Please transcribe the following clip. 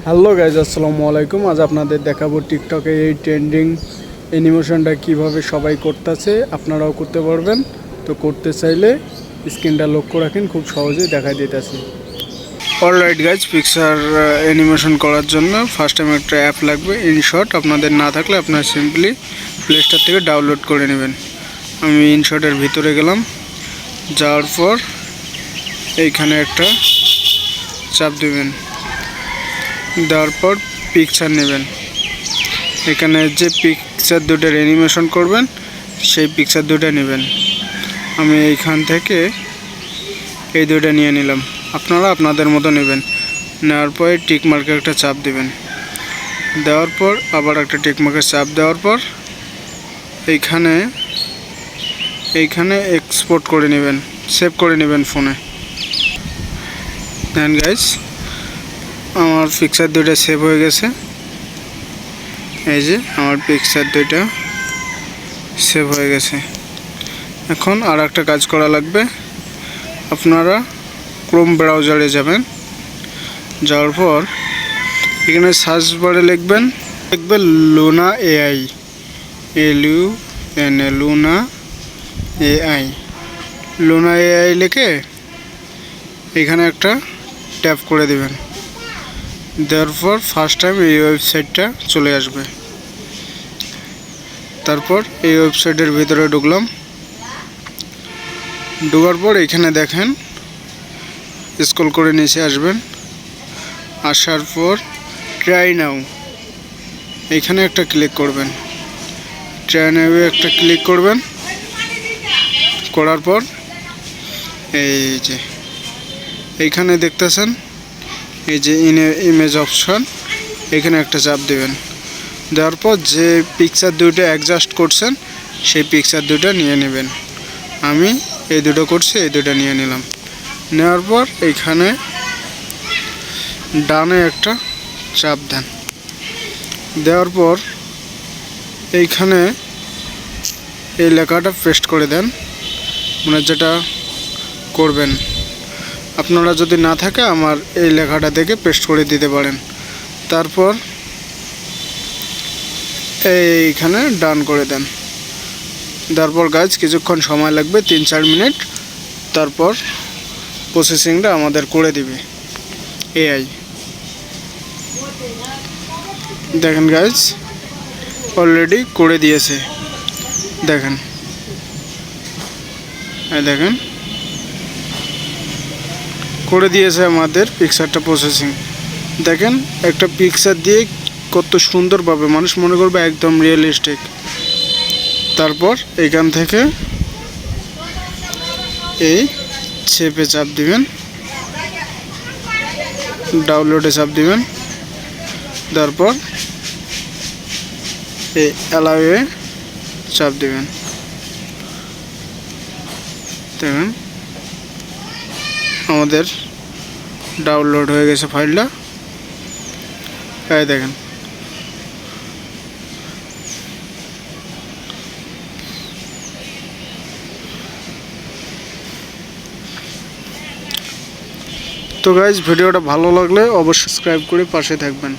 Hello guys, আসসালামু আলাইকুম। আজ আপনাদের দেখাবো টিকটকে এই ট্রেন্ডিং অ্যানিমেশনটা কিভাবে সবাই করতেছে, আপনারাও করতে পারবেন। তো করতে চাইলে স্ক্রিনটা লক্ষ্য রাখেন, খুব সহজেই দেখাই দিতেছি। অলরাইট গাইজ, পিকচার অ্যানিমেশন করার জন্য ফার্স্ট টাইম একটা অ্যাপ লাগবে, ইনশট। আপনাদের না থাকলে আপনারা সিম্পলি প্লে স্টোর থেকে ডাউনলোড করে নেবেন। আমি ইনশটের ভিতরে গেলাম, যাওয়ার পর এইখানে একটা চাপ দেবেন, দেওয়ার পর পিকচার নেবেন। এখানে যে পিকচার দুটার অ্যানিমেশন করবেন সেই পিকচার দুটা নেবেন। আমি এইখান থেকে এই দুটা নিয়ে নিলাম, আপনারা আপনাদের মতো নেবেন। নেওয়ার পরে টিক মার্কে একটা চাপ দেবেন, দেওয়ার পর আবার একটা টিক মার্কের চাপ দেওয়ার পর এইখানে এক্সপোর্ট করে নেবেন, সেভ করে নেবেন ফোনে। দেন গাইস, আমার পিকচার দুইটা সেভ হয়ে গেছে। এই যে আমার পিকচার দুইটা সেভ হয়ে গেছে। এখন আর একটা কাজ করা লাগবে। আপনারা ক্রোম ব্রাউজারে যাবেন, যাওয়ার পর এখানে সার্চ বারে লিখবেন Luna AI, LUNA, Luna AI. Luna AI লিখে এখানে একটা ট্যাপ করে দেবেন, দেওয়ার পর ফার্স্ট টাইম এই ওয়েবসাইটটা চলে আসবে। তারপর এই ওয়েবসাইটের ভিতরে ঢুকলাম, ঢোকার পর এখানে দেখেন স্ক্রল করে নিচে আসবেন। আসার পর ট্রাই নাও এখানে একটা ক্লিক করবেন, ট্রাই নাও একটা ক্লিক করবেন। করার পর এই যে এইখানে দেখতেছেন এই যে ইমেজ অপশন, এখানে একটা চাপ দেবেন। দেওয়ার পর যে পিকচার দুটো অ্যাডজাস্ট করছেন সেই পিকচার দুটো নিয়ে নেবেন। আমি এই দুটো করছি, এই দুটো নিয়ে নিলাম। নেওয়ার পর এইখানে ডানে একটা চাপ দেন, দেওয়ার পর এইখানে এই লেখাটা পেস্ট করে দেন, মানে যেটা করবেন। আপনারা যদি না থাকে আমার এই লেখাটা দেখে পেস্ট করে দিতে পারেন। তারপর এইখানে ডান করে দেন। তারপর গাইজ কিছুক্ষণ সময় লাগবে, 3-4 মিনিট। তারপর প্রসেসিংটা আমাদের করে দিবে এআই। দেখেন গাইজ, অলরেডি করে দিয়েছে। দেখেন, দেখেন করে দিয়েছে আমাদের পিকচারটা প্রসেসিং। দেখেন একটা পিকচার দিয়ে কত সুন্দরভাবে মানুষ মনে করবে একদম রিয়েলিস্টিক। তারপর এখান থেকে এই সেভে চাপ দিবেন, ডাউনলোডে চাপ দিবেন। তারপর এই অ্যালাউয়ে চাপ দিবেন। দেখেন আমাদের ডাউনলোড হয়ে গেছে ফাইলটা। এই দেখেন, তো গাইজ ভিডিওটা ভালো লাগলে অবশ্যই সাবস্ক্রাইব করে পাশে থাকবেন।